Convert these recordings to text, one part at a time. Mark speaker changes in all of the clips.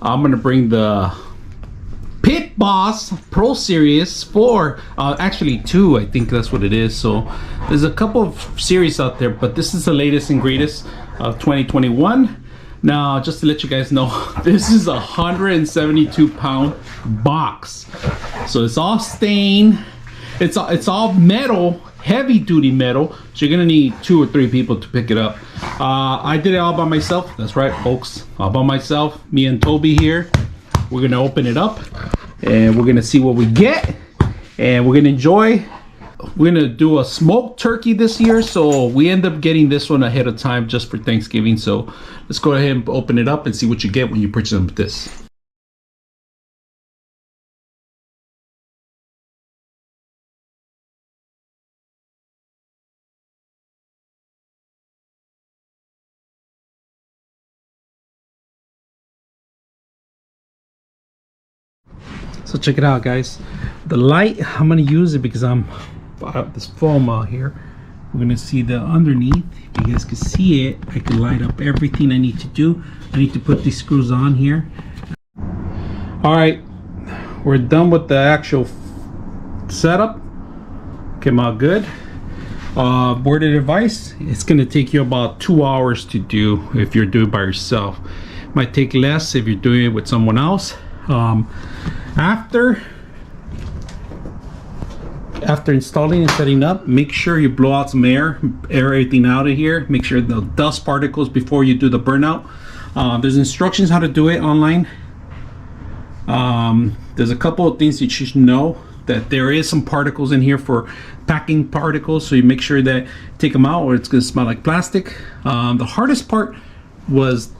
Speaker 1: I'm gonna bring the Pit Boss Pro Series 4, actually 2, I think that's what it is. So there's a couple of series out there, but this is the latest and greatest of 2021. Now, just to let you guys know, this is a 172-pound box. So it's all stained. It's all metal, heavy duty metal. So you're gonna need 2 or 3 people to pick it up. I did it all by myself. That's right, folks, all by myself. Me and Toby here. We're gonna open it up and we're gonna see what we get, and we're gonna enjoy. We're gonna do a smoked turkey this year, so we end up getting this one ahead of time just for Thanksgiving. So let's go ahead and open it up and see what you get when you purchase them with this. So check it out, guys. The light, I'm gonna use it because I'm this foam out here. We're gonna see the underneath. If you guys can see it, I can light up everything I need to do. I need to put these screws on here. All right, we're done with the actual setup. Came out good. Word of advice, it's gonna take you about 2 hours to do if you're doing it by yourself. Might take less if you're doing it with someone else. After installing and setting up, make sure you blow out some air everything out of here. Make sure the dust particles before you do the burnout. There's instructions how to do it online. There's a couple of things that you should know, that there is some particles in here for packing particles, so you make sure that take them out or it's going to smell like plastic. The hardest part was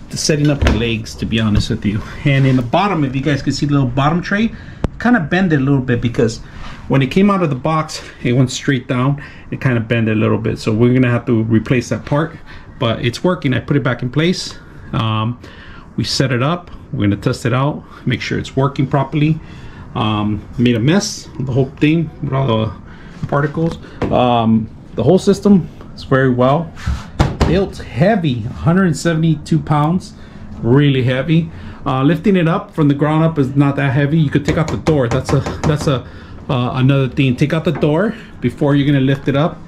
Speaker 1: setting up your legs, to be honest with you. And in the bottom, if you guys can see the little bottom tray, kind of bend it a little bit because when it came out of the box, it went straight down. It kind of bent a little bit, so we're gonna have to replace that part, but it's working. I put it back in place. We set it up. We're gonna test it out, make sure it's working properly. Made a mess, the whole thing with all the particles. The whole system is very well built, heavy, 172 pounds, really heavy. Lifting it up from the ground up is not that heavy. You could take out the door. That's another thing. Take out the door before you're gonna lift it up.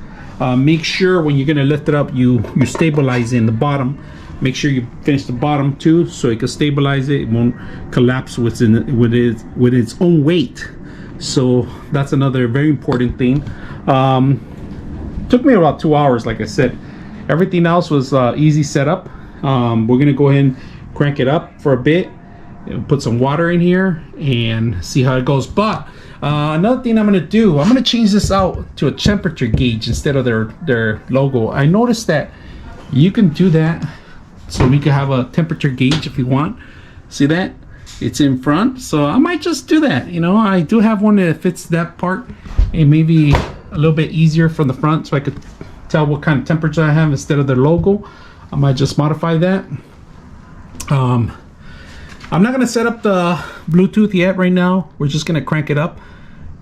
Speaker 1: Make sure when you're gonna lift it up, you stabilize in the bottom. Make sure you finish the bottom too, so it can stabilize it. It won't collapse with its own weight. So that's another very important thing. Took me about 2 hours, like I said. Everything else was easy setup. We're gonna go ahead and crank it up for a bit, put some water in here and see how it goes. But another thing I'm gonna do, I'm gonna change this out to a temperature gauge instead of their logo. I noticed that you can do that, so we can have a temperature gauge if you want. See that? It's in front, so I might just do that. You know, I do have one that fits that part, and maybe a little bit easier from the front, so I could tell what kind of temperature I have instead of the logo. I might just modify that. I'm not gonna set up the Bluetooth yet right now. We're just gonna crank it up,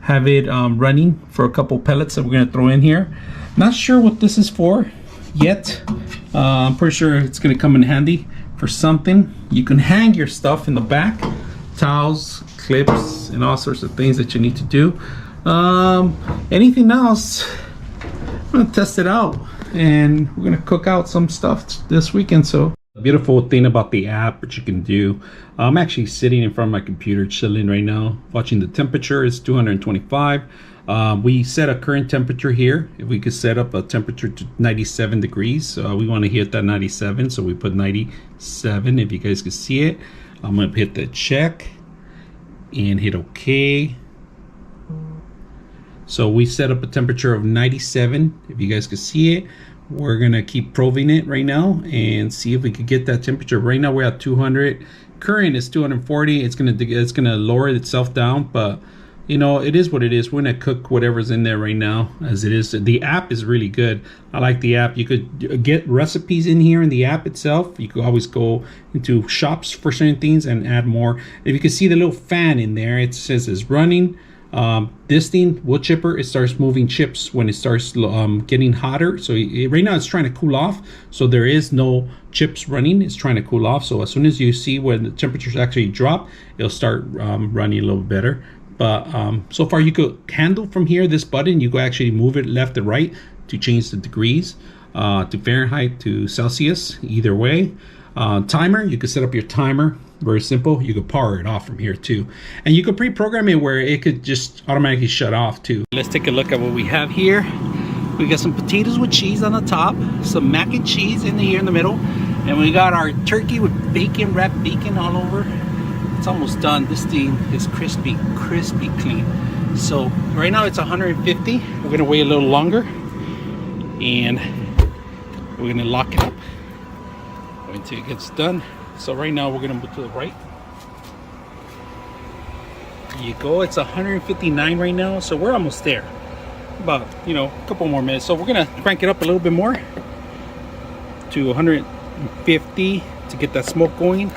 Speaker 1: have it running for a couple pellets that we're gonna throw in here. Not sure what this is for yet. I'm pretty sure it's gonna come in handy for something. You can hang your stuff in the back, towels, clips, and all sorts of things that you need to do. Anything else, I'm gonna test it out, and we're gonna cook out some stuff this weekend. So the beautiful thing about the app, which you can do, I'm actually sitting in front of my computer chilling right now, watching the temperature. It's 225. We set a current temperature here. If we could set up a temperature to 97 degrees, we want to hit that 97, so we put 97. If you guys can see it, I'm gonna hit the check and hit OK. So we set up a temperature of 97. If you guys can see it, we're gonna keep probing it right now and see if we could get that temperature. Right now we're at 200. Current is 240. It's gonna lower itself down, but you know, it is what it is. We're gonna cook whatever's in there right now as it is. The app is really good. I like the app. You could get recipes in here in the app itself. You could always go into shops for certain things and add more. If you can see the little fan in there, it says it's running. This thing, wood chipper, it starts moving chips when it starts getting hotter. So right now it's trying to cool off, so there is no chips running. It's trying to cool off. So as soon as you see when the temperatures actually drop, it'll start running a little better. But so far you could handle from here, this button, you could actually move it left and right to change the degrees to Fahrenheit to Celsius, either way. Timer, you could set up your timer, very simple. You could power it off from here too, and you could pre-program it where it could just automatically shut off too. Let's take a look at what we have here. We got some potatoes with cheese on the top, some mac and cheese in here in the middle, and we got our turkey with bacon, wrapped bacon all over. It's almost done. This thing is crispy clean. So right now it's 150. We're gonna wait a little longer, and we're gonna lock it up until it gets done. So right now we're gonna move to the right. There you go. It's 159 right now, so we're almost there. About, you know, a couple more minutes. So we're gonna crank it up a little bit more to 150 to get that smoke going.